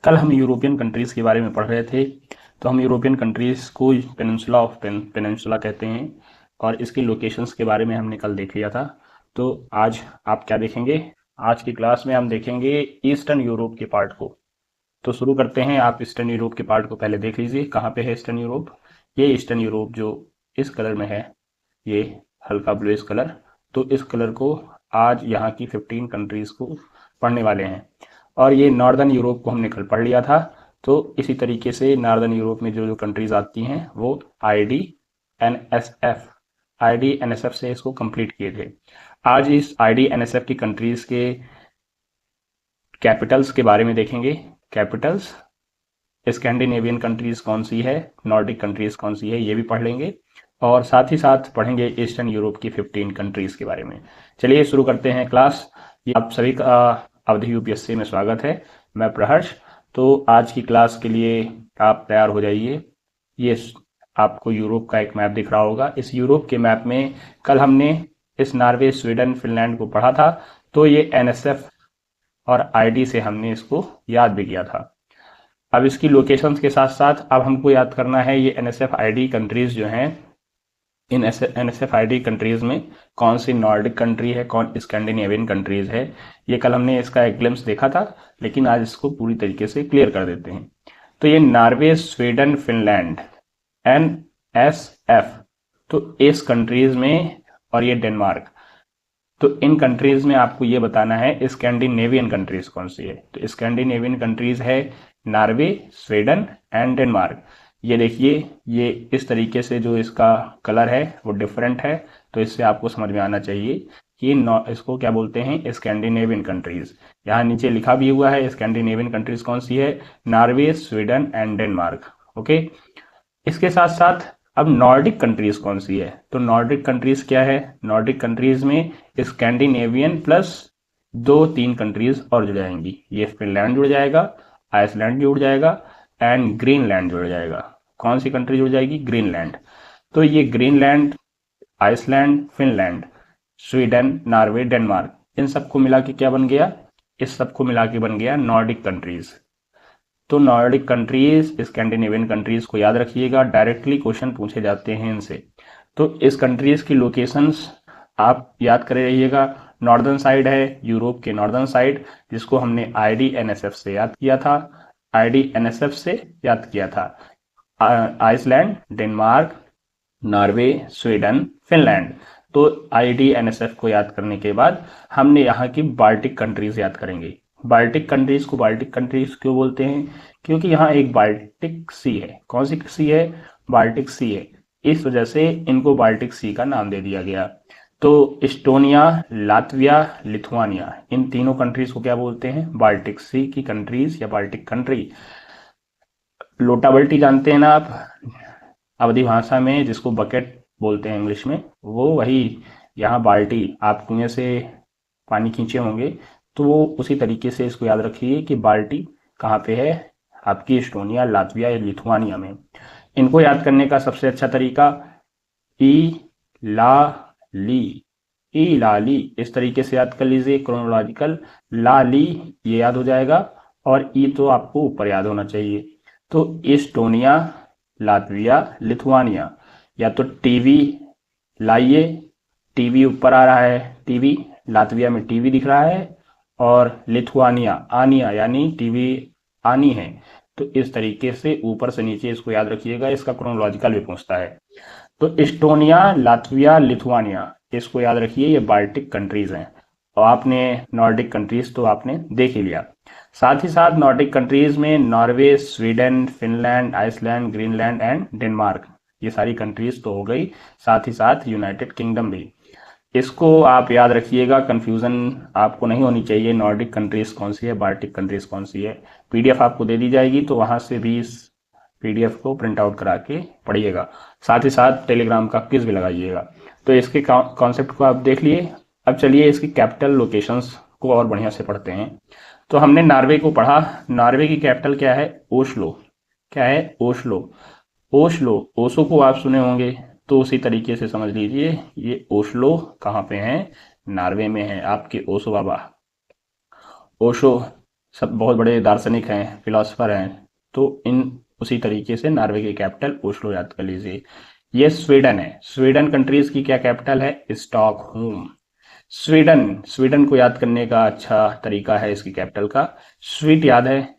कल हम European countries के बारे में पढ़ रहे थे। तो हम यूरोपियन कंट्रीज़ को पेनिनसुला ऑफ पेनिनसुला कहते हैं और इसकी लोकेशंस के बारे में हमने कल देख लिया था। तो आज आप क्या देखेंगे? आज की क्लास में हम देखेंगे ईस्टर्न यूरोप के पार्ट को। तो शुरू करते हैं। आप ईस्टर्न यूरोप के पार्ट को पहले देख लीजिए। कहाँ पे है ईस्टर्न यूरोप? ये ईस्टर्न यूरोप जो इस कलर में है, ये हल्का ब्लूइश कलर। तो इस कलर को आज यहाँ की 15 कंट्रीज़ को पढ़ने वाले हैं। और ये नॉर्दर्न यूरोप को हमने कल पढ़ लिया था। तो इसी तरीके से नॉर्दर्न यूरोप में जो जो कंट्रीज आती हैं वो I D N S F से इसको कंप्लीट किए थे। आज इस IDNSF की कंट्रीज के कैपिटल्स के बारे में देखेंगे। कैपिटल्स, स्कैंडिनेवियन कंट्रीज कौन सी है, नॉर्डिक कंट्रीज कौन सी है, ये भी पढ़ लेंगे। और साथ ही साथ पढ़ेंगे ईस्टर्न यूरोप की 15 कंट्रीज के बारे में। चलिए शुरू करते हैं क्लास। ये आप सभी का अवधि UPSC में स्वागत है। मैं प्रहर्ष। तो आज की क्लास के लिए आप तैयार हो जाइए। ये आपको यूरोप का एक मैप दिख रहा होगा। इस यूरोप के मैप में कल हमने इस नॉर्वे, स्वीडन, फिनलैंड को पढ़ा था। तो ये NSF और ID से हमने इसको याद भी किया था। अब इसकी लोकेशंस के साथ साथ अब हमको याद करना है ये NSF ID कंट्रीज जो हैं, इन NSF ID कंट्रीज में कौन सी नॉर्डिक कंट्री है, कौन स्कैंडिनेवियन कंट्रीज है। ये कल हमने इसका एक ग्लिम्स देखा था, लेकिन आज इसको पूरी तरीके से क्लियर कर देते हैं। तो ये नॉर्वे, स्वीडन, फिनलैंड, NSF, तो इस कंट्रीज में, और ये डेनमार्क। तो इन कंट्रीज में आपको ये बताना है स्कैंडिनेवियन कंट्रीज कौन सी है। तो स्कैंडिनेवियन कंट्रीज है नॉर्वे, स्वीडन एंड डेनमार्क। ये देखिए, ये इस तरीके से जो इसका कलर है वो डिफरेंट है। तो इससे आपको समझ में आना चाहिए कि इसको क्या बोलते हैं, स्कैंडिनेवियन कंट्रीज। यहाँ नीचे लिखा भी हुआ है स्कैंडिनेवियन कंट्रीज कौन सी है, Norway, Sweden and Denmark. Okay. इसके साथ साथ अब नॉर्डिक कंट्रीज कौन सी है? तो नॉर्डिक कंट्रीज क्या है? नॉर्डिक कंट्रीज में स्कैंडिनेवियन प्लस 2-3 कंट्रीज और जुड़ जाएंगी। ये फिनलैंड जुड़ जाएगा, आइसलैंड जुड़ जाएगा एंड ग्रीनलैंड जुड़ जाएगा। कौन सी कंट्री जुड़ जाएगी? ग्रीनलैंड। तो ये Greenland, Iceland, Finland, Sweden, Norway, Denmark, इन सबको मिला के क्या बन गया? इस सबको मिला के बन गया नॉर्डिक कंट्रीज। तो नॉर्डिक कंट्रीज, स्कैंडिनेवियन कंट्रीज को याद रखिएगा, डायरेक्टली क्वेश्चन पूछे जाते हैं इनसे। तो इस कंट्रीज की लोकेशंस आप याद करे रहिएगा। नॉर्दर्न साइड है यूरोप के नॉर्दर्न साइड, जिसको हमने IDNSF से याद किया था। IDNSF से याद किया था Iceland, Denmark, Norway, Sweden, Finland. तो IDNSF को याद करने के बाद हमने यहाँ की बाल्टिक कंट्रीज याद करेंगे। बाल्टिक कंट्रीज को बाल्टिक कंट्रीज क्यों बोलते हैं? क्योंकि यहाँ एक बाल्टिक सी है। कौन सी सी है? बाल्टिक सी है। इस वजह से इनको बाल्टिक सी का नाम दे दिया गया। तो इस्टोनिया, लातविया, लिथुआनिया, इन तीनों कंट्रीज को क्या बोलते हैं? बाल्टिक सी की कंट्रीज या बाल्टिक कंट्री। लोटा बाल्टी जानते हैं ना आप, अवधी भाषा में जिसको बकेट बोलते हैं इंग्लिश में, वो वही। यहाँ बाल्टी, आप कुएं से पानी खींचे होंगे, तो वो उसी तरीके से इसको याद रखिए कि बाल्टी कहाँ पे है? आपकी इस्टोनिया, लातविया या लिथुआनिया में। इनको याद करने का सबसे अच्छा तरीका ई ला ली, ई ला ली, इस तरीके से याद कर लीजिए क्रोनोलॉजिकल। ला ली ये याद हो जाएगा, और ई तो आपको ऊपर याद होना चाहिए। तो इस्टोनिया, लातविया, लिथुआनिया। या तो टीवी लाइए, टीवी ऊपर आ रहा है, टीवी, लातविया में टीवी दिख रहा है, और लिथुआनिया, आनिया यानी टीवी आनी है। तो इस तरीके से ऊपर से नीचे इसको याद रखिएगा, इसका क्रोनोलॉजिकल भी पूछता है। तो इस्टोनिया, लातविया, लिथुआनिया, इसको याद रखिए, ये बाल्टिक कंट्रीज हैं। और आपने नॉर्डिक कंट्रीज तो आपने देख ही लिया। साथ ही साथ नॉर्डिक कंट्रीज में Norway, Sweden, Finland, Iceland, Greenland and Denmark, ये सारी कंट्रीज तो हो गई। साथ ही साथ यूनाइटेड किंगडम भी। इसको आप याद रखिएगा, कंफ्यूजन आपको नहीं होनी चाहिए। नॉर्डिक कंट्रीज कौन सी है, बाल्टिक कंट्रीज कौन सी है। PDF आपको दे दी जाएगी, तो वहां से भी इस PDF को प्रिंट आउट करा के पढ़िएगा। साथ ही साथ टेलीग्राम का क्विज भी लगाइएगा। तो इसके कॉन्सेप्ट को आप देख लिए। अब चलिए इसकी कैपिटल लोकेशंस को और बढ़िया से पढ़ते हैं। तो हमने नॉर्वे को पढ़ा। नॉर्वे की कैपिटल क्या है? ओस्लो। क्या है? ओस्लो। ओस्लो, ओशो को आप सुने होंगे, तो उसी तरीके से समझ लीजिए ये ओस्लो कहाँ पे है? नॉर्वे में है। आपके ओशो बाबा, ओशो सब बहुत बड़े दार्शनिक हैं, फिलोसफर हैं। तो इन उसी तरीके से नॉर्वे की कैपिटल ओस्लो याद कर लीजिए। ये स्वीडन है। स्वीडन कंट्रीज की क्या कैपिटल है? स्टॉकहोम। स्वीडन, स्वीडन को याद करने का अच्छा तरीका है इसकी कैपिटल का, स्वीट याद है।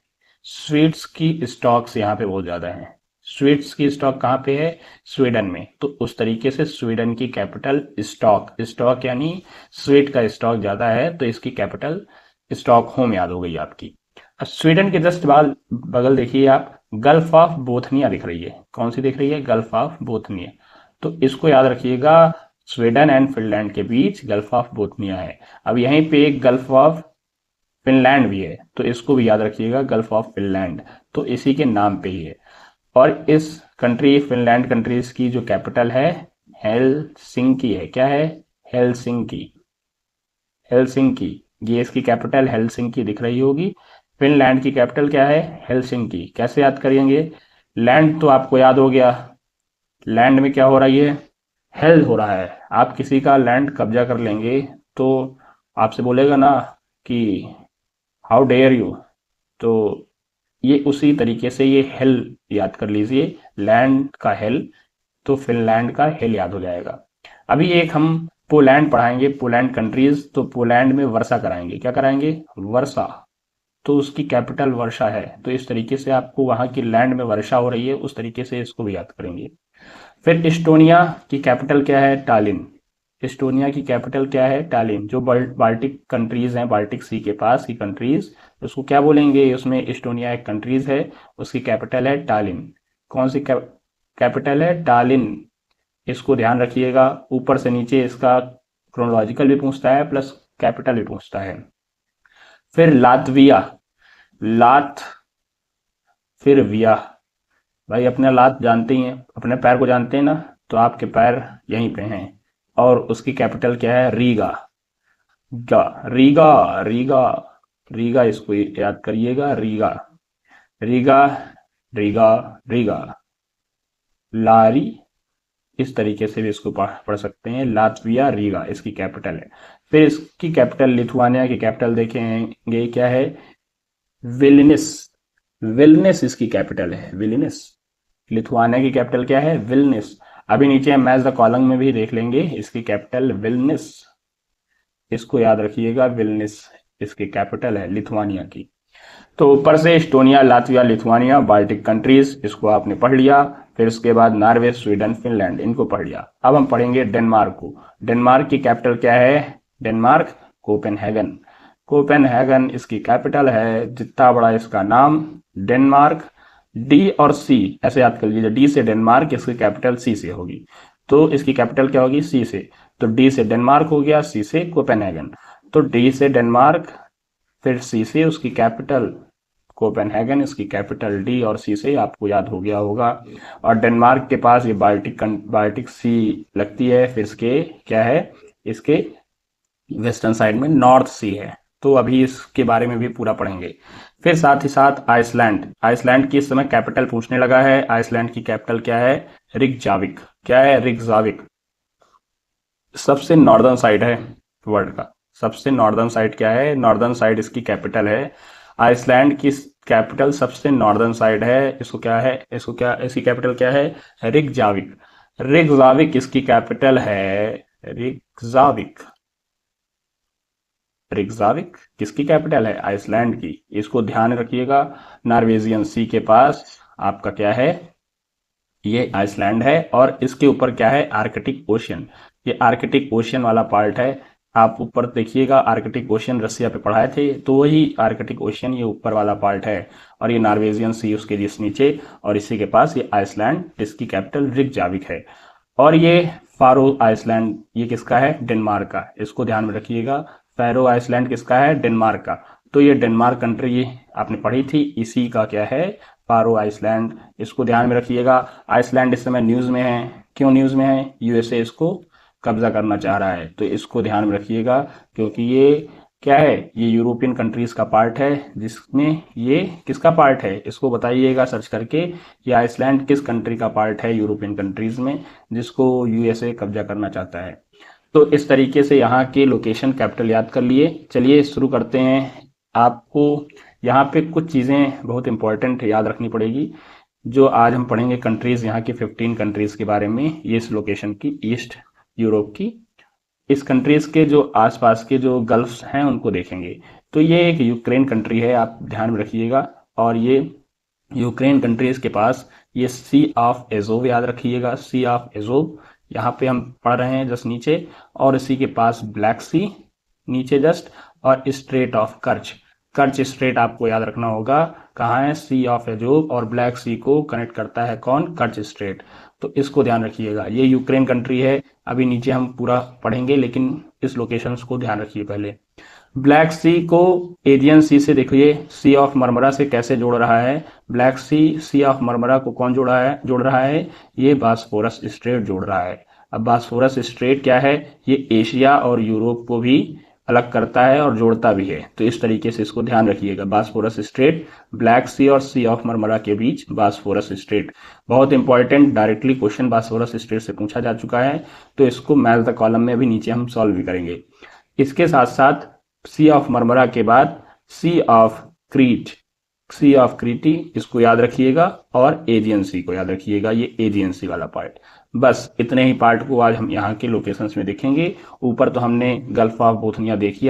स्वीट्स की स्टॉक्स यहाँ पे बहुत ज्यादा हैं। स्वीट्स की स्टॉक कहाँ पे है? स्वीडन में। तो उस तरीके से स्वीडन की कैपिटल स्टॉक, स्टॉक यानी स्वीट का स्टॉक ज्यादा है, तो इसकी कैपिटल स्टॉकहोम याद हो गई आपकी। अब स्वीडन के जस्ट बगल देखिए आप, गल्फ ऑफ बोथनिया दिख रही है। कौन सी दिख रही है? Gulf of Bothnia. तो इसको याद रखिएगा, स्वीडन एंड फिनलैंड के बीच गल्फ ऑफ बोथनिया है। अब यहीं पे एक गल्फ ऑफ फिनलैंड भी है, तो इसको भी याद रखिएगा, गल्फ ऑफ फिनलैंड, तो इसी के नाम पे ही है। और इस कंट्री, फिनलैंड कंट्रीज की जो कैपिटल है हेलसिंकी है। क्या है? हेलसिंकी। हेलसिंकी, ये इसकी कैपिटल हेलसिंकी दिख रही होगी। फिनलैंड की कैपिटल क्या है? हेलसिंकी। कैसे याद करेंगे? लैंड तो आपको याद हो गया, लैंड में क्या हो रही है? हेल हो रहा है। आप किसी का लैंड कब्जा कर लेंगे तो आपसे बोलेगा ना कि हाउ डेयर यू, तो ये उसी तरीके से ये हेल याद कर लीजिए, लैंड का हेल, तो फिनलैंड का हेल याद हो जाएगा। अभी एक हम पोलैंड पढ़ाएंगे, पोलैंड कंट्रीज, तो पोलैंड में वर्षा कराएंगे। क्या कराएंगे? वर्षा। तो उसकी कैपिटल वर्षा है, तो इस तरीके से आपको वहां की लैंड में वर्षा हो रही है, उस तरीके से इसको भी याद करेंगे। फिर इस्टोनिया की कैपिटल क्या है? टालिन। इस्टोनिया की कैपिटल क्या है? टालिन। जो बाल्टिक कंट्रीज हैं, बाल्टिक सी के पास की कंट्रीज, उसको क्या बोलेंगे? उसमें इस्टोनिया एक कंट्रीज है, उसकी कैपिटल है टालिन। कौन सी कैपिटल है? टालिन। इसको ध्यान रखिएगा, ऊपर से नीचे इसका क्रोनोलॉजिकल भी पूछता है प्लस कैपिटल भी पूछता है। फिर लातविया, लात, फिर विया। भाई अपना लात जानते ही हैं, अपने पैर को जानते हैं ना, तो आपके पैर यहीं पे हैं। और उसकी कैपिटल क्या है? रीगा। गा, रीगा, रीगा, रीगा, इसको याद करिएगा, रीगा, रीगा, रीगा, रीगा, लारी, इस तरीके से भी इसको पढ़ सकते हैं, लातविया, रीगा इसकी कैपिटल है। फिर इसकी कैपिटल, लिथुआनिया की कैपिटल देखेंगे क्या है? विलनिस। विलनिस इसकी कैपिटल है, विलनिस। लिथुआनिया की कैपिटल क्या है? विलनिस। अभी नीचे मैच द कॉलम में भी देख लेंगे, इसकी कैपिटल विलनिस। इसको याद रखिएगा, विलनिस इसकी कैपिटल है लिथुआनिया की। तो ऊपर से Estonia, Latvia, Lithuania, Baltic countries, इसको आपने पढ़ लिया। फिर उसके बाद नॉर्वे, स्वीडन, फिनलैंड, इनको पढ़ लिया। अब हम पढ़ेंगे डेनमार्क को। डेनमार्क की कैपिटल क्या है? Denmark, Copenhagen. कोपेनहेगन इसकी कैपिटल है। जितना बड़ा इसका नाम, डेनमार्क। डी और सी ऐसे याद कर लीजिए, डी से डेनमार्क, इसकी कैपिटल सी से होगी, तो इसकी कैपिटल क्या होगी? सी से। तो डी से डेनमार्क हो गया, सी से कोपेनहेगन। तो डी से डेनमार्क, फिर सी से उसकी कैपिटल कोपेनहेगन, इसकी कैपिटल डी, और सी से आपको याद हो गया होगा। और डेनमार्क के पास ये बाल्टिक सी लगती है, फिर इसके क्या है? इसके वेस्टर्न साइड में नॉर्थ सी है। तो अभी इसके बारे में भी पूरा पढ़ेंगे। फिर साथ ही साथ आइसलैंड। आइसलैंड की इस समय कैपिटल पूछने लगा है। आइसलैंड की कैपिटल क्या है? रिकजाविक। क्या है? रिकजाविक। सबसे नॉर्दर्न साइड है वर्ल्ड का, सबसे नॉर्दर्न साइड क्या है? नॉर्दर्न साइड इसकी कैपिटल है। आइसलैंड की कैपिटल सबसे नॉर्दर्न साइड है। इसको क्या है? इसको क्या, इसकी कैपिटल क्या है? रिकजाविक। रिकजाविक इसकी कैपिटल है। रिकजाविक। रिकजाविक किसकी कैपिटल है? आइसलैंड की। इसको ध्यान रखिएगा, नॉर्वेजियन सी के पास आपका क्या है? ये आइसलैंड है। और इसके ऊपर क्या है? Arctic ocean. ये आर्कटिक ओशियन वाला पार्ट है। आप ऊपर देखिएगा, आर्कटिक ओशियन रसिया पे पढ़ाए थे, तो वही आर्कटिक ओशियन ये ऊपर वाला पार्ट है। और ये नॉर्वेजियन सी उसके जिस नीचे, और इसी के पास ये आइसलैंड, इसकी कैपिटल रिकजाविक है। और ये फारो आइसलैंड, ये किसका है? डेनमार्क का। इसको ध्यान में रखिएगा, फैरो आइसलैंड किसका है? डेनमार्क का। तो ये डेनमार्क कंट्री आपने पढ़ी थी, इसी का क्या है? Pharaoh Iceland. इसको ध्यान में रखिएगा। आइसलैंड इस समय न्यूज में है। क्यों न्यूज में है? यूएसए इसको कब्जा करना चाह रहा है, तो इसको ध्यान में रखिएगा, क्योंकि ये क्या है? ये यूरोपियन कंट्रीज का पार्ट है, जिसमें ये किसका पार्ट है? इसको बताइएगा सर्च करके, ये आइसलैंड किस कंट्री का पार्ट है यूरोपियन कंट्रीज में, जिसको यूएसए कब्जा करना चाहता है। तो इस तरीके से यहाँ के लोकेशन कैपिटल याद कर लिए। चलिए शुरू करते हैं। आपको यहाँ पे कुछ चीज़ें बहुत इंपॉर्टेंट याद रखनी पड़ेगी, जो आज हम पढ़ेंगे कंट्रीज, यहाँ की 15 कंट्रीज के बारे में, ये इस लोकेशन की, ईस्ट यूरोप की। इस कंट्रीज के जो आसपास के जो गल्फ्स हैं उनको देखेंगे। तो ये एक यूक्रेन कंट्री है, आप ध्यान में रखिएगा। और ये यूक्रेन कंट्रीज के पास ये सी ऑफ एजोव याद रखिएगा, सी ऑफ एजोव यहाँ पे हम पढ़ रहे हैं जस्ट नीचे, और इसी के पास ब्लैक सी नीचे जस्ट, और स्ट्रेट ऑफ कर्च, कर्च स्ट्रेट आपको याद रखना होगा कहाँ है, सी ऑफ एजोव, और ब्लैक सी को कनेक्ट करता है कौन, कर्च स्ट्रेट। तो इसको ध्यान रखिएगा, ये यूक्रेन कंट्री है। अभी नीचे हम पूरा पढ़ेंगे, लेकिन इस लोकेशंस को ध्यान रखिए पहले। ब्लैक सी को एजियन सी से देखिए, सी ऑफ मरमरा से कैसे जोड़ रहा है, Black Sea, Sea of Marmara को कौन जोड़ रहा है, ये बास्फोरस स्ट्रेट जोड़ रहा है। अब बास्फोरस स्ट्रेट क्या है, ये एशिया और यूरोप को भी अलग करता है और जोड़ता भी है। तो इस तरीके से इसको ध्यान रखिएगा, बास्फोरस स्ट्रेट, ब्लैक सी और सी ऑफ मरमरा के बीच बास्फोरस स्ट्रेट। बहुत important, directly question Bosphorus straight से पूछा जा चुका है, तो इसको मैथ द कॉलम में भी नीचे हम सॉल्व भी करेंगे। इसके साथ साथ सी ऑफ मरमरा के बाद सी ऑफ क्रीट, सी ऑफ क्रीटी, इसको याद रखिएगा, और एजियन सी को याद रखिएगा, ये एजियन सी वाला पार्ट। बस इतने ही पार्ट को आज हम यहाँ के लोकेशंस में देखेंगे। ऊपर तो हमने गल्फ ऑफ बोथनिया देख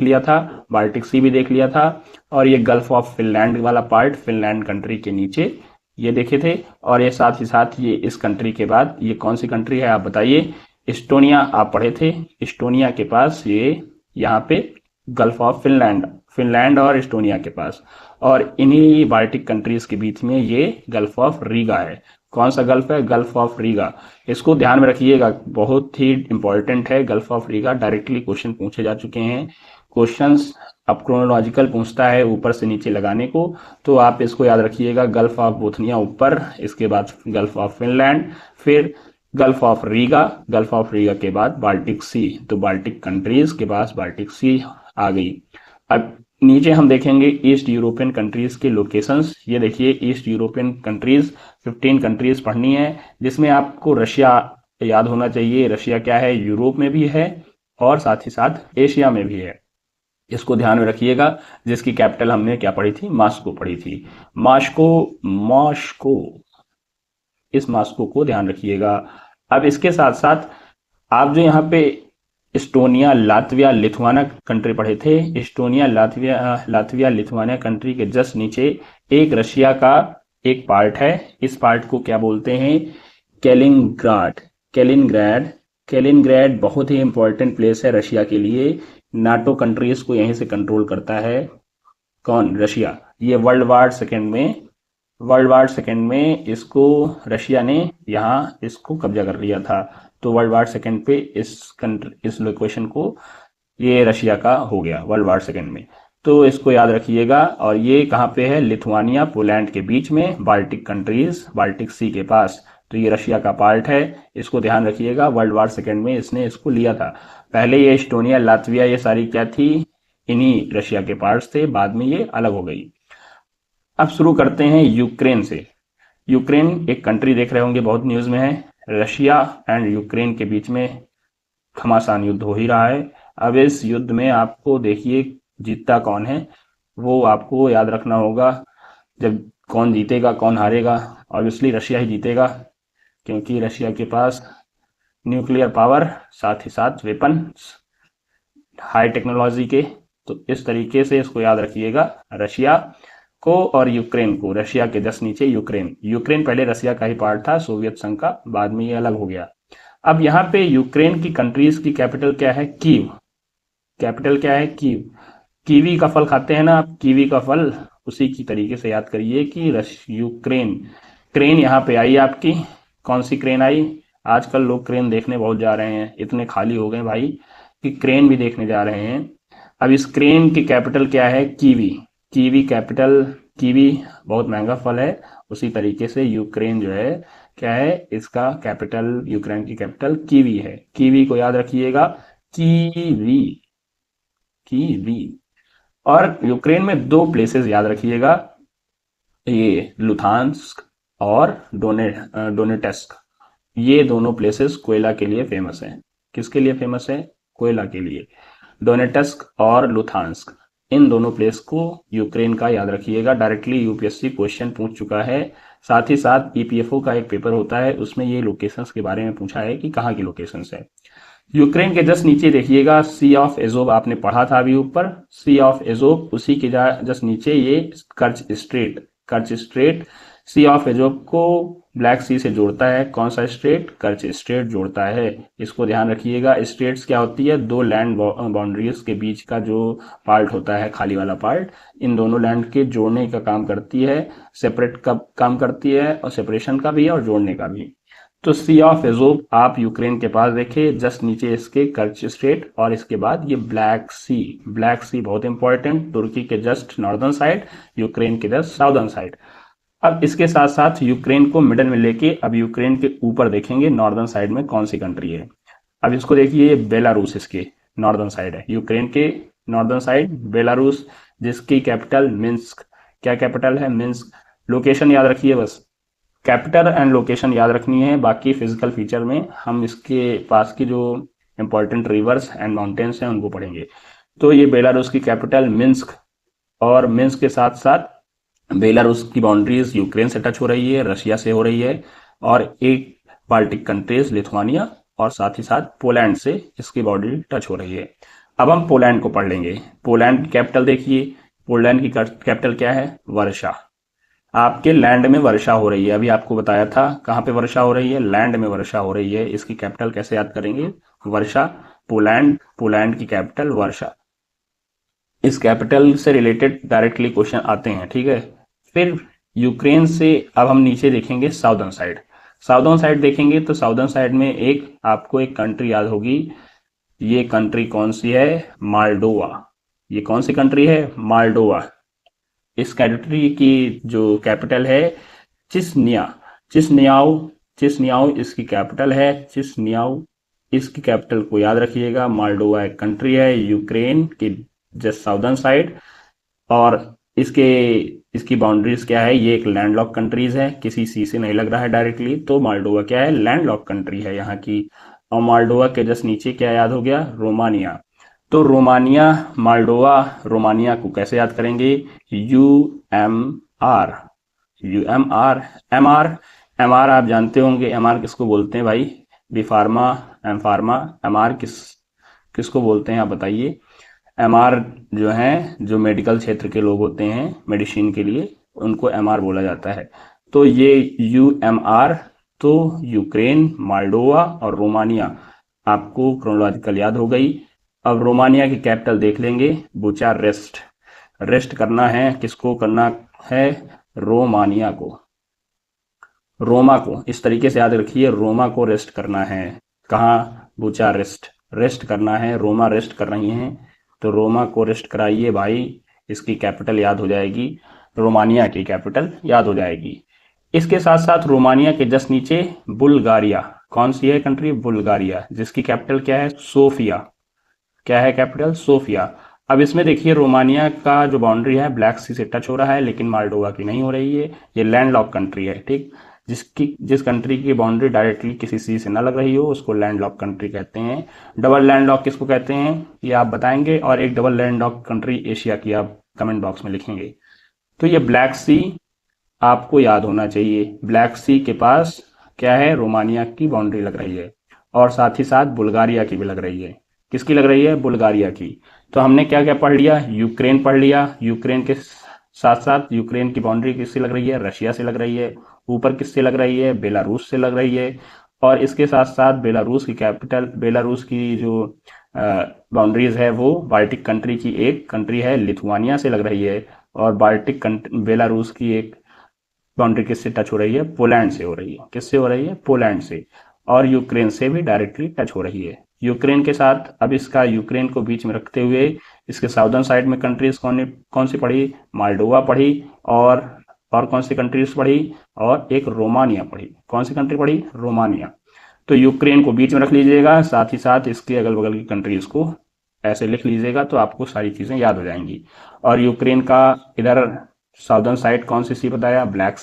लिया था, बाल्टिक सी भी देख लिया था, और ये गल्फ ऑफ फिनलैंड वाला पार्ट, फिनलैंड कंट्री के नीचे ये देखे थे। और ये साथ ही साथ ये इस कंट्री के बाद ये कौन सी कंट्री है आप बताइए, इस्टोनिया आप पढ़े थे, इस्टोनिया के पास ये यहाँ पे गल्फ ऑफ फिनलैंड, फिनलैंड और इस्टोनिया के पास, और इन्हीं बाल्टिक कंट्रीज के बीच में ये गल्फ ऑफ रीगा है। कौन सा गल्फ है, गल्फ ऑफ रीगा। इसको ध्यान में रखिएगा, बहुत ही इंपॉर्टेंट है gulf of Riga, directly question पूछे जा चुके हैं। क्वेश्चंस अब क्रोनोलॉजिकल पूछता है ऊपर से नीचे लगाने को, तो आप इसको याद रखिएगा, गल्फ ऑफ बोथनिया ऊपर, इसके बाद गल्फ ऑफ फिनलैंड, फिर gulf of Riga, gulf of Riga के बाद बाल्टिक सी, तो बाल्टिक कंट्रीज के पास बाल्टिक सी आ गई। अब नीचे हम देखेंगे ईस्ट यूरोपियन कंट्रीज के लोकेशंस। ये देखिए ईस्ट यूरोपियन कंट्रीज, 15 कंट्रीज पढ़नी है, जिसमें आपको रशिया याद होना चाहिए। रशिया क्या है, यूरोप में भी है और साथ ही साथ एशिया में भी है, इसको ध्यान में रखिएगा। जिसकी कैपिटल हमने क्या पढ़ी थी, मॉस्को पढ़ी थी, मॉस्को, मॉस्को, इस मॉस्को को ध्यान रखिएगा। अब इसके साथ साथ आप जो यहाँ पे इस्टोनिया, लातविया, लिथुआना कंट्री पढ़े थे, इस्टोनिया, लातविया, लिथुआनिया कंट्री के जस्ट नीचे एक रशिया का एक पार्ट है। इस पार्ट को क्या बोलते हैं, कैलिनग्राड, कैलिनग्राड, कैलिनग्राड बहुत ही इंपॉर्टेंट प्लेस है रशिया के लिए। नाटो कंट्रीज को यहीं से कंट्रोल करता है कौन, रशिया। ये वर्ल्ड वार सेकेंड में इसको रशिया ने यहाँ इसको कब्जा कर लिया था। तो वर्ल्ड वार सेकेंड पे इस लोकेशन को ये रशिया का हो गया वर्ल्ड वार सेकेंड में, तो इसको याद रखिएगा। और ये कहाँ पे है, लिथुआनिया, पोलैंड के बीच में, बाल्टिक कंट्रीज, बाल्टिक सी के पास, तो ये रशिया का पार्ट है, इसको ध्यान रखिएगा। वर्ल्ड वार सेकेंड में इसने इसको लिया था। पहले ये इस्टोनिया, लातविया, ये सारी क्या थी, इन्हीं रशिया के पार्ट्स थे, बाद में ये अलग हो गई। अब शुरू करते हैं यूक्रेन से। यूक्रेन एक कंट्री देख रहे होंगे, बहुत न्यूज में है। रशिया एंड यूक्रेन के बीच में घमासान युद्ध हो ही रहा है। अब इस युद्ध में आपको देखिए जीतता कौन है, वो आपको याद रखना होगा। जब कौन जीतेगा कौन हारेगा, ऑब्वियसली रशिया ही जीतेगा, क्योंकि रशिया के पास न्यूक्लियर पावर, साथ ही साथ वेपन्स हाई टेक्नोलॉजी के। तो इस तरीके से इसको याद रखिएगा, रशिया को और यूक्रेन को, रशिया के जस्ट नीचे यूक्रेन। यूक्रेन पहले रशिया का ही पार्ट था, सोवियत संघ का, बाद में ये अलग हो गया। अब यहाँ पे यूक्रेन की कंट्रीज की कैपिटल क्या है, कीव, कैपिटल क्या है, कीव। कीवी का फल खाते हैं ना आप, कीवी का फल, उसी की तरीके से याद करिए कि यूक्रेन। क्रेन यहाँ पे आई आपकी, कौन सी क्रेन आई, आजकल लोग क्रेन देखने बहुत जा रहे हैं, इतने खाली हो गए भाई कि क्रेन भी देखने जा रहे हैं। अब इस क्रेन की कैपिटल क्या है, कीवी, कीवी कैपिटल, कीवी बहुत महंगा फल है। उसी तरीके से यूक्रेन जो है क्या है, इसका कैपिटल, यूक्रेन की कैपिटल कीवी है। कीवी को याद रखिएगा, कीवी, कीवी। और यूक्रेन में दो प्लेसेस याद रखिएगा, ये लुथान्स्क और डोनेटेस्क। ये दोनों प्लेसेस कोयला के लिए फेमस हैं। किसके लिए फेमस है, कोयला के लिए, डोनेटेस्क और लुथान्स्क। इन दोनों प्लेस को यूक्रेन का याद रखिएगा, डायरेक्टली यूपीएससी क्वेश्चन पूछ चुका है। साथ ही साथ ईपीएफओ का एक पेपर होता है, उसमें ये लोकेशंस के बारे में पूछा है कि कहाँ की लोकेशंस है। यूक्रेन के जस्ट नीचे देखिएगा सी ऑफ एजोव, आपने पढ़ा था अभी ऊपर, सी ऑफ एजोव, उसी के जस्ट नीचे ये कर्च स्ट्रेट सी ऑफ एजोव को ब्लैक सी से जोड़ता है। कौन सा स्ट्रेट? कर्च स्ट्रेट जोड़ता है। इसको ध्यान रखिएगा। स्ट्रेट्स क्या होती है? दो लैंड बाउंड्रीज के बीच का जो पार्ट होता है, खाली वाला पार्ट, इन दोनों लैंड के जोड़ने का काम करती है, सेपरेट का काम करती है, और सेपरेशन का भी है और जोड़ने का भी। तो सी ऑफ एजोव आप यूक्रेन के पास देखे, जस्ट नीचे इसके कर्च स्ट्रेट, और इसके बाद ये ब्लैक सी बहुत इंपॉर्टेंट, तुर्की के जस्ट नॉर्दर्न साइड, यूक्रेन के जस्ट साउदर्न साइड। अब इसके साथ साथ यूक्रेन को मिडल में लेके अब यूक्रेन के ऊपर देखेंगे नॉर्दर्न साइड में कौन सी कंट्री है। अब इसको देखिए, ये बेलारूस इसके नॉर्दर्न साइड है, यूक्रेन के नॉर्दर्न साइड बेलारूस, जिसकी कैपिटल मिन्स्क। क्या कैपिटल है? मिन्स्क। लोकेशन याद रखिए, बस कैपिटल एंड लोकेशन याद रखनी है, बाकी फिजिकल फीचर में हम इसके पास की जो इंपॉर्टेंट रिवर्स एंड माउंटेन्स हैं उनको पढ़ेंगे। तो ये बेलारूस की कैपिटल मिन्स्क, और मिन्स्क के साथ साथ बेलारूस की बाउंड्रीज यूक्रेन से टच हो रही है, रशिया से हो रही है, और एक बाल्टिक कंट्रीज लिथुआनिया और साथ ही साथ पोलैंड से इसकी बाउंड्री टच हो रही है। अब हम पोलैंड को पढ़ लेंगे। पोलैंड की कैपिटल देखिए, पोलैंड की कैपिटल क्या है? वर्षा। आपके लैंड में वर्षा हो रही है, अभी आपको बताया था कहाँ पे वर्षा हो रही है, लैंड में वर्षा हो रही है। इसकी कैपिटल कैसे याद करेंगे? वर्षा। पोलैंड की कैपिटल वर्षा। इस कैपिटल से रिलेटेड डायरेक्टली क्वेश्चन आते हैं, ठीक है। फिर यूक्रेन से अब हम नीचे देखेंगे साउदर्न साइड देखेंगे, तो साउदर्न साइड में आपको एक कंट्री याद होगी। ये कंट्री कौन सी है? माल्डोवा। ये कौन सी कंट्री है? माल्डोवा। इस कंट्री की जो कैपिटल है चिस्नियाओ इसकी कैपिटल है। चिस्नियाओ इसकी कैपिटल को याद रखिएगा। माल्डोवा एक कंट्री है यूक्रेन की जस्ट साउदर्न साइड, और इसकी बाउंड्रीज क्या है? ये एक लैंडलॉक कंट्रीज है, किसी सी से नहीं लग रहा है डायरेक्टली, तो माल्डोवा क्या है? लैंडलॉक कंट्री है यहाँ की। और माल्डोवा के जस्ट नीचे क्या याद हो गया? रोमानिया। तो रोमानिया को कैसे याद करेंगे? एम आर आप जानते होंगे, एम आर किसको बोलते हैं भाई? B pharma, M pharma. M R किसको बोलते हैं आप बताइए? एम आर जो है, जो मेडिकल क्षेत्र के लोग होते हैं मेडिसिन के लिए, उनको एम आर बोला जाता है। तो ये UMR, तो यूक्रेन, माल्डोवा और रोमानिया आपको क्रोनोलॉजिकल याद हो गई। अब रोमानिया की कैपिटल देख लेंगे, बुचारेस्ट। रेस्ट करना है, किसको करना है? रोमानिया को, रोमा को। इस तरीके से याद रखिए, रोमा को रेस्ट करना है। कहाँ? बुचारेस्ट। रेस्ट करना है, रोमा रेस्ट कर रही हैं, तो रोमा को रेस्ट कराइए भाई, इसकी कैपिटल याद हो जाएगी, रोमानिया की कैपिटल याद हो जाएगी। इसके साथ साथ रोमानिया के जस्ट नीचे बुल्गारिया। कौन सी है कंट्री? बुल्गारिया, जिसकी कैपिटल क्या है? सोफिया। क्या है कैपिटल? सोफिया। अब इसमें देखिए, रोमानिया का जो बाउंड्री है ब्लैक सी से टच हो रहा है, लेकिन माल्डोवा की नहीं हो रही है। ये लैंडलॉक कंट्री है, ठीक। जिस कंट्री की बाउंड्री डायरेक्टली किसी सी से ना लग रही हो उसको लैंडलॉक कंट्री कहते हैं। डबल लैंडलॉक किसको कहते हैं, ये आप बताएंगे, और एक डबल लैंडलॉक कंट्री एशिया की आप कमेंट बॉक्स में लिखेंगे। तो ये ब्लैक सी आपको याद होना चाहिए। ब्लैक सी के पास क्या है? रोमानिया की बाउंड्री लग रही है, और साथ ही साथ बुल्गारिया की भी लग रही है। किसकी लग रही है? बुल्गारिया की। तो हमने क्या क्या पढ़ लिया? यूक्रेन पढ़ लिया। यूक्रेन के साथ साथ यूक्रेन की बाउंड्री किससे लग रही है? रशिया से लग रही है। ऊपर किससे लग रही है? बेलारूस से लग रही है। और इसके साथ साथ बेलारूस की जो बाउंड्रीज है वो बाल्टिक कंट्री की एक कंट्री है लिथुआनिया से लग रही है, और बेलारूस की एक बाउंड्री किससे टच हो रही है? पोलैंड से हो रही है। किससे हो रही है? पोलैंड से। और यूक्रेन से भी डायरेक्टली टच हो रही है। यूक्रेन के साथ अब इसका यूक्रेन को बीच में रखते हुए इसके साउदर्न साइड में कंट्रीज कौन सी पढ़ी? माल्डोवा पढ़ी, और कौन सी कंट्रीज पढ़ी? और एक रोमानिया पढ़ी। कौन सी कंट्री पढ़ी? रोमानिया। तो यूक्रेन को बीच में रख लीजिएगा, साथ ही साथ इसके अगल बगल की कंट्रीज को ऐसे लिख लीजिएगा, तो आपको सारी चीजें याद हो जाएंगी। और यूक्रेन का इधर साउदर्न साइड कौन सी बताया? ब्लैक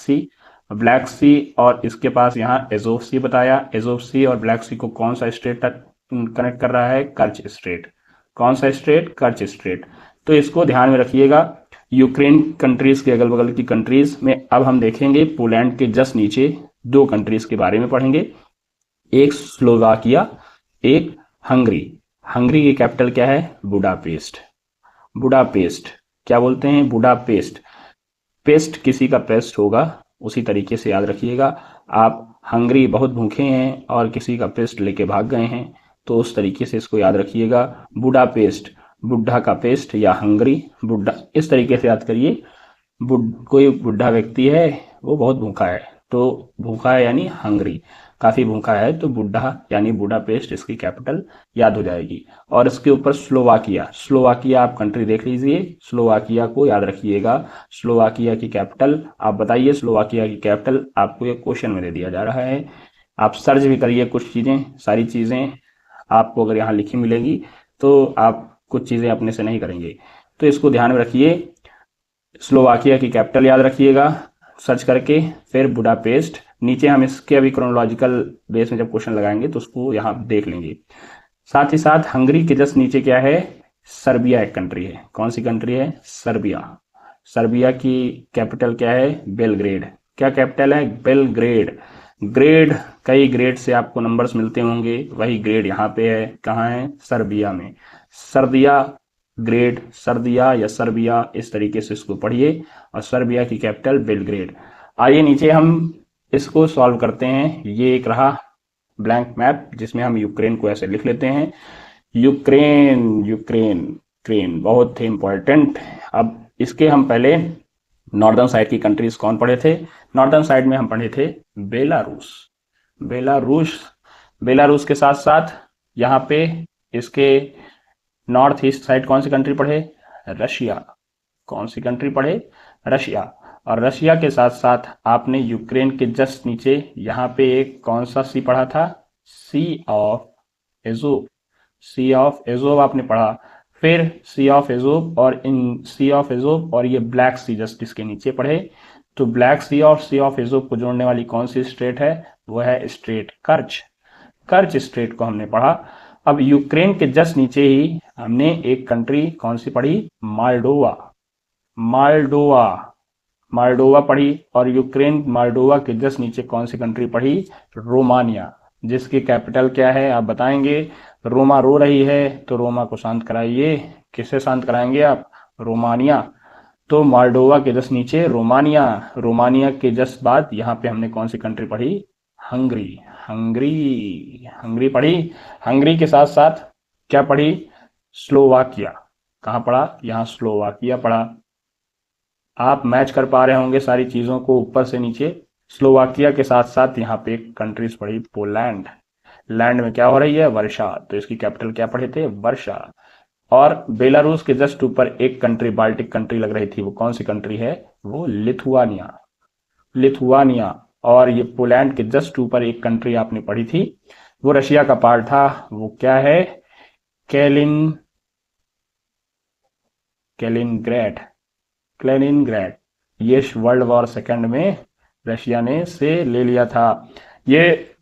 सी, और इसके पास यहाँ एजोव सी बताया। एजोव सी और ब्लैक सी को कौन सा स्टेट कनेक्ट कर रहा है? कर्च स्ट्रेट। कौन सा स्ट्रेट? कर्च स्ट्रेट। तो इसको ध्यान में रखिएगा। यूक्रेन कंट्रीज के अगल बगल की कंट्रीज में अब हम देखेंगे पोलैंड के जस्ट नीचे दो कंट्रीज के बारे में पढ़ेंगे, एक स्लोवाकिया, एक हंगरी। हंगरी की कैपिटल क्या है? बुडापेस्ट। बुडापेस्ट क्या बोलते हैं? बुडापेस्ट। पेस्ट किसी का पेस्ट होगा, उसी तरीके से याद रखिएगा। आप हंगरी बहुत भूखे हैं और किसी का पेस्ट लेके भाग गए हैं, तो उस तरीके से इसको याद रखिएगा। बुडापेस्ट, बुढ़ा का पेस्ट या हंगरी, बुढ़ा, इस तरीके से याद करिए। कोई बुढ़ा व्यक्ति है, वो बहुत भूखा है, तो भूखा है यानी हंगरी, काफी भूखा है तो बुढ़ा यानी बुडापेस्ट इसकी कैपिटल याद हो जाएगी। और इसके ऊपर स्लोवाकिया, स्लोवाकिया आप कंट्री देख लीजिए, स्लोवाकिया को याद रखिएगा। स्लोवाकिया की कैपिटल आप बताइए, स्लोवाकिया की कैपिटल आपको ये क्वेश्चन में दे दिया जा रहा है, आप सर्च भी करिए कुछ चीजें, सारी चीजें आपको अगर यहाँ लिखी मिलेगी तो आप कुछ चीजें अपने से नहीं करेंगे, तो इसको ध्यान में रखिए। स्लोवाकिया की कैपिटल याद रखिएगा सर्च करके, फिर बुडापेस्ट। नीचे हम इसके अभी क्रोनोलॉजिकल बेस में जब क्वेश्चन लगाएंगे तो उसको यहाँ देख लेंगे। साथ ही साथ हंगरी के जस्ट नीचे क्या है? सर्बिया एक कंट्री है। कौन सी कंट्री है? सर्बिया। सर्बिया की कैपिटल क्या है? बेलग्रेड। क्या कैपिटल है? बेलग्रेड। ग्रेड, कई ग्रेड से आपको नंबर्स मिलते होंगे, वही ग्रेड यहाँ पे है। कहाँ है? सर्बिया में। सर्दिया ग्रेड, सर्दिया या सर्बिया, इस तरीके से इसको पढ़िए। और सर्बिया की कैपिटल बेलग्रेड। आइए नीचे हम इसको सॉल्व करते हैं। ये एक रहा ब्लैंक मैप जिसमें हम यूक्रेन को ऐसे लिख लेते हैं। यूक्रेन, यूक्रेन, यूक्रेन बहुत ही इंपॉर्टेंट। अब इसके हम पहले नॉर्दर्न साइड की कंट्रीज कौन पढ़े थे? नॉर्दर्न साइड में हम पढ़े थे बेलारूस। बेलारूस, बेलारूस के साथ साथ यहाँ पे इसके नॉर्थ ईस्ट साइड कौन सी कंट्री पढ़े? रशिया। कौन सी कंट्री पढ़े? रशिया। और रशिया के साथ साथ आपने यूक्रेन के जस्ट नीचे यहाँ पे एक कौन सा सी पढ़ा था? Sea of Azov. Sea of Azov आपने पढ़ा। फिर सी ऑफ एजोव और इन सी ऑफ एजोव और ये ब्लैक सी जस्ट इसके नीचे पढ़े। तो ब्लैक सी और सी ऑफ एजोव को जोड़ने वाली कौन सी स्ट्रेट है? वो है स्ट्रेट कर्च। कर्च स्ट्रेट को हमने पढ़ा। अब यूक्रेन के जस्ट नीचे ही हमने एक कंट्री कौन सी पढ़ी? मालडोवा। मालडोवा, मालडोवा पढ़ी। और यूक्रेन मालडोवा के जस्ट नीचे कौन सी कंट्री पढ़ी? रोमानिया, जिसकी कैपिटल क्या है आप बताएंगे? रोमा रो रही है तो रोमा को शांत कराइए। किससे शांत कराएंगे आप? रोमानिया। तो मालडोवा के जस्ट नीचे रोमानिया, रोमानिया के जस्ट बाद यहाँ पे हमने कौन सी कंट्री पढ़ी? हंगरी। हंगरी, हंगरी पढ़ी। हंगरी के साथ साथ क्या पढ़ी? स्लोवाकिया। कहाँ पढ़ा? यहाँ स्लोवाकिया पढ़ा। आप मैच कर पा रहे होंगे सारी चीजों को ऊपर से नीचे। स्लोवाकिया के साथ साथ यहाँ पे एक कंट्रीज पढ़ी पोलैंड। लैंड में क्या हो रही है? वर्षा, तो इसकी कैपिटल क्या पढ़े थे? वर्षा। और बेलारूस के जस्ट ऊपर एक कंट्री, बाल्टिक कंट्री लग रही थी, वो कौन सी कंट्री है? वो लिथुआनिया। लिथुआनिया। और ये पोलैंड के जस्ट ऊपर एक कंट्री आपने पढ़ी थी, वो रशिया का पार्ट था, वो क्या है? कैलिनग्रैड। कैलिनग्रैड। ये वर्ल्ड वॉर सेकंड में रशिया ने से ले लिया था। ये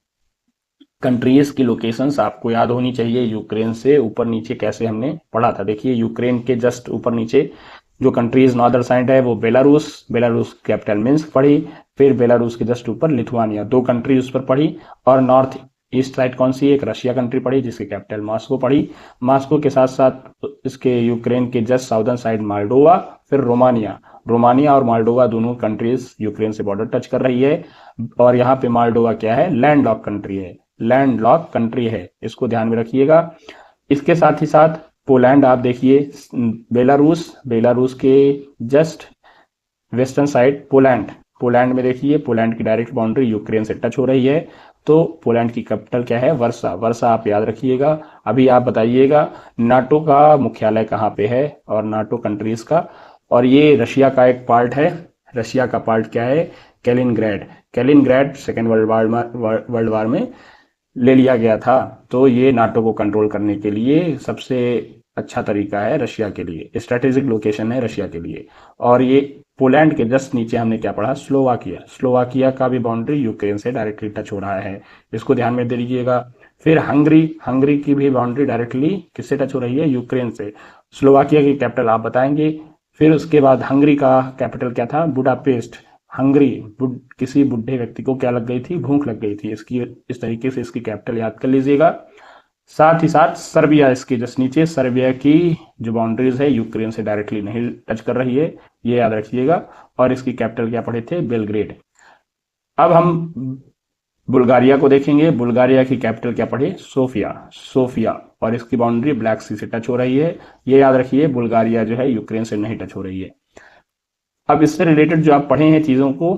कंट्रीज की लोकेशंस आपको याद होनी चाहिए। यूक्रेन से ऊपर नीचे कैसे हमने पढ़ा था, देखिए यूक्रेन के जस्ट ऊपर नीचे जो कंट्रीज नॉर्दर्न साइड है वो बेलारूस, बेलारूस कैपिटल मिन्स्क पढ़ी। फिर बेलारूस के जस्ट ऊपर लिथुआनिया, दो कंट्री उस पर पढ़ी। और नॉर्थ ईस्ट साइड कौन सी? एक रशिया कंट्री पढ़ी जिसकी कैपिटल मॉस्को पढ़ी। मॉस्को के साथ साथ इसके यूक्रेन के जस्ट साउदर्न साइड मालडोवा, फिर रोमानिया। रोमानिया और मालडोवा दोनों कंट्रीज यूक्रेन से बॉर्डर टच कर रही है। और यहाँ पे मालडोवा क्या है? लैंड लॉक कंट्री है, लैंड लॉक कंट्री है, इसको ध्यान में रखिएगा। इसके साथ ही साथ पोलैंड आप देखिए, बेलारूस, बेलारूस के just western side Poland, Poland में देखिए पोलैंड की डायरेक्ट बाउंड्री यूक्रेन से टच हो रही है। तो पोलैंड की कैपिटल क्या है? वर्सा। वर्सा आप याद रखिएगा। अभी आप बताइएगा नाटो का मुख्यालय कहाँ पे है और नाटो कंट्रीज का। और ये रशिया का एक पार्ट है। रशिया का पार्ट क्या है? कैलिनग्रैड। कैलिनग्रैड सेकेंड वर्ल्ड वार में ले लिया गया था। तो ये नाटो को कंट्रोल करने के लिए सबसे अच्छा तरीका है रशिया के लिए, स्ट्रेटेजिक लोकेशन है रशिया के लिए। और ये पोलैंड के जस्ट नीचे हमने क्या पढ़ा? स्लोवाकिया। स्लोवाकिया का भी बाउंड्री यूक्रेन से डायरेक्टली टच हो रहा है, इसको ध्यान में दे लीजिएगा। फिर हंगरी, हंगरी की भी बाउंड्री डायरेक्टली किससे टच हो रही है? यूक्रेन से। स्लोवाकिया की कैपिटल आप बताएंगे। फिर उसके बाद हंगरी का कैपिटल क्या था? बुडापेस्ट। हंगरी, किसी बुढ़े व्यक्ति को क्या लग गई थी? भूख लग गई थी। इसकी इस तरीके से इसकी कैपिटल याद कर लीजिएगा। साथ ही साथ सर्बिया इसके जस्ट नीचे, सर्बिया की जो बाउंड्रीज है यूक्रेन से डायरेक्टली नहीं टच कर रही है, ये याद रखिएगा। और इसकी कैपिटल क्या पढ़े थे? बेलग्रेड। अब हम बुल्गारिया को देखेंगे। बुल्गारिया की कैपिटल क्या पढ़े? सोफिया। सोफिया। और इसकी बाउंड्री ब्लैक सी से टच हो रही है, ये याद रखिए। बुल्गारिया जो है यूक्रेन से नहीं टच हो रही है। अब इससे रिलेटेड जो आप पढ़े हैं चीज़ों को,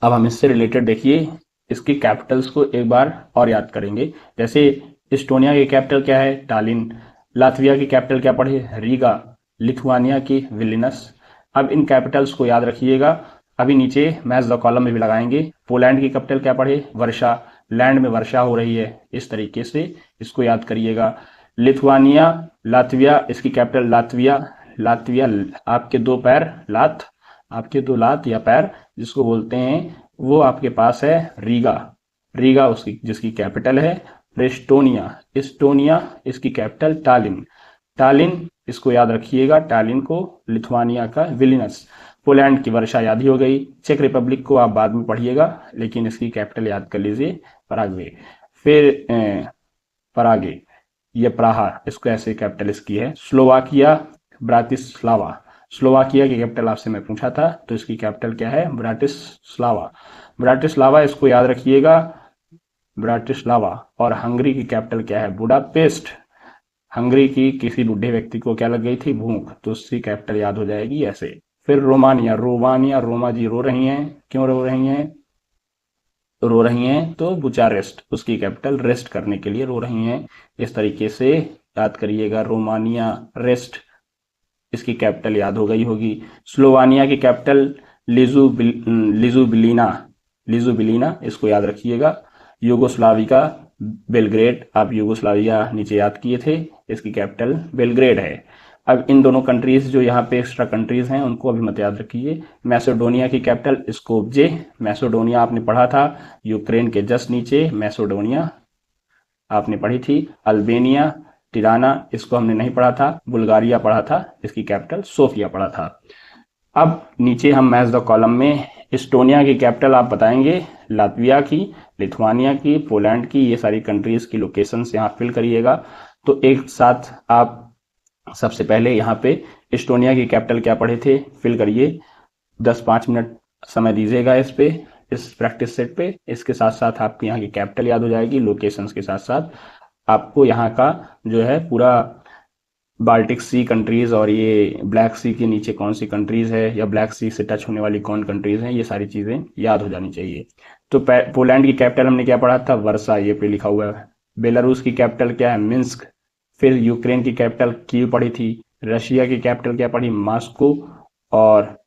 अब हम इससे रिलेटेड देखिए इसकी कैपिटल्स को एक बार और याद करेंगे। जैसे इस्टोनिया की कैपिटल क्या है? टालिन। लातविया की कैपिटल क्या पढ़े? रीगा। लिथुआनिया की विलिनस। अब इन कैपिटल्स को याद रखिएगा। अभी नीचे मैच द कॉलम में भी लगाएंगे। पोलैंड की कैपिटल क्या पढ़े? वर्षा। लैंड में वर्षा हो रही है, इस तरीके से इसको याद करिएगा। लिथुआनिया, लातविया, इसकी कैपिटल लातविया। लातविया, आपके दो पैर लात, आपके दो लात या पैर जिसको बोलते हैं, वो आपके पास है रीगा। रीगा उसकी जिसकी कैपिटल है। एस्टोनिया, एस्टोनिया इसकी कैपिटल टालिन। टालिन इसको याद रखिएगा, टालिन को। लिथुआनिया का विलिनस। पोलैंड की वर्षा याद ही हो गई। चेक रिपब्लिक को आप बाद में पढ़िएगा, लेकिन इसकी कैपिटल याद कर लीजिए, पराग्वे। फिर परागे, ये प्राहा, इसको ऐसे कैपिटल इसकी है। Slovakia, Bratislava. स्लोवाकिया की कैपिटल आपसे मैं पूछा था, तो इसकी कैपिटल क्या है? ब्राटिस्लावा। ब्राटिस्लावा इसको याद रखिएगा, ब्राटिस्लावा। और हंगरी की कैपिटल क्या है? बुडापेस्ट। हंगरी की किसी बुढ़े व्यक्ति को क्या लग गई थी? भूख, तो उसकी कैपिटल याद हो जाएगी ऐसे। फिर रोमानिया, रोमानिया, रोमा जी रो रही हैं, क्यों रो रही हैं? रो रही हैं तो बुचारेस्ट, उसकी कैपिटल रेस्ट करने के लिए रो रही हैं। इस तरीके से याद करिएगा। रोमानिया, रेस्ट, इसकी कैपिटल याद हो गई होगी। स्लोवानिया की कैपिटल लिजुबिलिना। लिजुबिलिना इसको याद रखिएगा। यूगोस्लाविका, बेलग्रेड। आप यूगोस्लाविया नीचे याद किए थे, इसकी कैपिटल बेलग्रेड है। अब इन दोनों कंट्रीज जो यहाँ पे एक्स्ट्रा कंट्रीज हैं उनको अभी मत याद रखिए। मैसेडोनिया की कैपिटल स्कोपजे। मैसेडोनिया आपने पढ़ा था, यूक्रेन के जस्ट नीचे मैसेडोनिया आपने पढ़ी थी। अल्बेनिया, टिराना, इसको हमने नहीं पढ़ा था। बुल्गारिया पढ़ा था, इसकी कैपिटल सोफिया पढ़ा था। अब नीचे हम मैच द कॉलम में एस्टोनिया की कैपिटल आप बताएंगे, लातविया की, लिथुआनिया की, पोलैंड की, ये सारी कंट्रीज की लोकेशंस यहाँ फिल करिएगा। तो एक साथ आप सबसे पहले यहाँ पे एस्टोनिया की कैपिटल क्या पढ़े थे फिल करिए। 10-5 मिनट समय दीजिएगा इस पे, इस प्रैक्टिस सेट पे। इसके साथ साथ आपकी यहाँ की कैपिटल याद हो जाएगी, लोकेशंस के साथ साथ आपको यहाँ का जो है पूरा बाल्टिक सी कंट्रीज और ये ब्लैक सी के नीचे कौन सी कंट्रीज है या ब्लैक सी से टच होने वाली कौन कंट्रीज हैं, ये सारी चीज़ें याद हो जानी चाहिए। तो पोलैंड की कैपिटल हमने क्या पढ़ा था? वर्सा, ये पे लिखा हुआ है। बेलारूस की कैपिटल क्या है? मिन्स्क। फिर यूक्रेन की कैपिटल कीव पढ़ी थी। रशिया की कैपिटल क्या पढ़ी? मॉस्को। और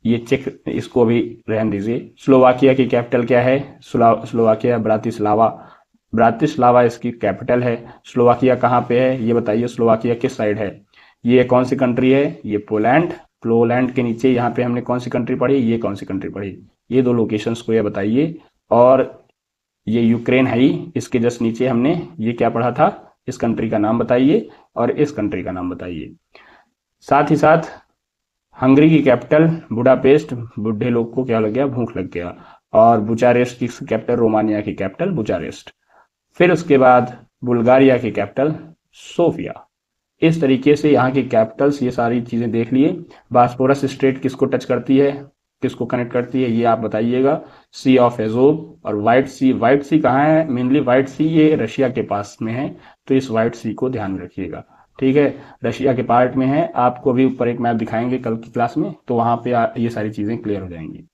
ये चेक, इसको भी रहने दीजिए। स्लोवाकिया की कैपिटल क्या है? Slovakia Bratislava. ब्रातिस्लावा इसकी कैपिटल है। स्लोवाकिया कहाँ पे है ये बताइए? स्लोवाकिया किस साइड है? ये कौन सी कंट्री है? ये पोलैंड। पोलैंड के नीचे यहाँ पे हमने कौन सी कंट्री पढ़ी? ये कौन सी कंट्री पढ़ी? ये दो लोकेशंस को ये बताइए। और ये यूक्रेन है ही, इसके जस्ट नीचे हमने ये क्या पढ़ा था? इस कंट्री का नाम बताइए और इस कंट्री का नाम बताइए। साथ ही साथ हंगरी की कैपिटल बुडापेस्ट, बुढ़े लोग को क्या लग गया? भूख लग गया। और बुचारेस्ट की कैपिटल, रोमानिया की कैपिटल बुचारेस्ट। फिर उसके बाद बुल्गारिया की कैपिटल सोफिया। इस तरीके से यहाँ की कैपिटल्स, ये सारी चीज़ें देख लिए। बास्पोरस स्ट्रेट किसको टच करती है, किसको कनेक्ट करती है, ये आप बताइएगा। सी ऑफ एजोब और व्हाइट सी। व्हाइट सी कहाँ है? मेनली व्हाइट सी ये रशिया के पास में है, तो इस व्हाइट सी को ध्यान में रखिएगा। ठीक है, रशिया के पार्ट में है। आपको अभी ऊपर एक मैप दिखाएंगे कल की क्लास में, तो वहाँ पे ये सारी चीज़ें क्लियर हो जाएंगी।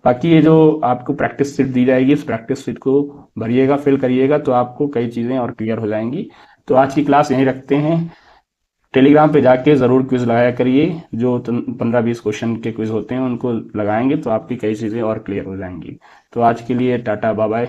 बाकी ये जो आपको प्रैक्टिस सीट दी जाएगी, इस प्रैक्टिस सीट को भरिएगा, फिल करिएगा, तो आपको कई चीज़ें और क्लियर हो जाएंगी। तो आज की क्लास यहीं रखते हैं। टेलीग्राम पे जाके ज़रूर क्विज लगाया करिए, जो 15-20 क्वेश्चन के क्विज होते हैं उनको लगाएंगे तो आपकी कई चीज़ें और क्लियर हो जाएंगी। तो आज के लिए टाटा, बाय बाय।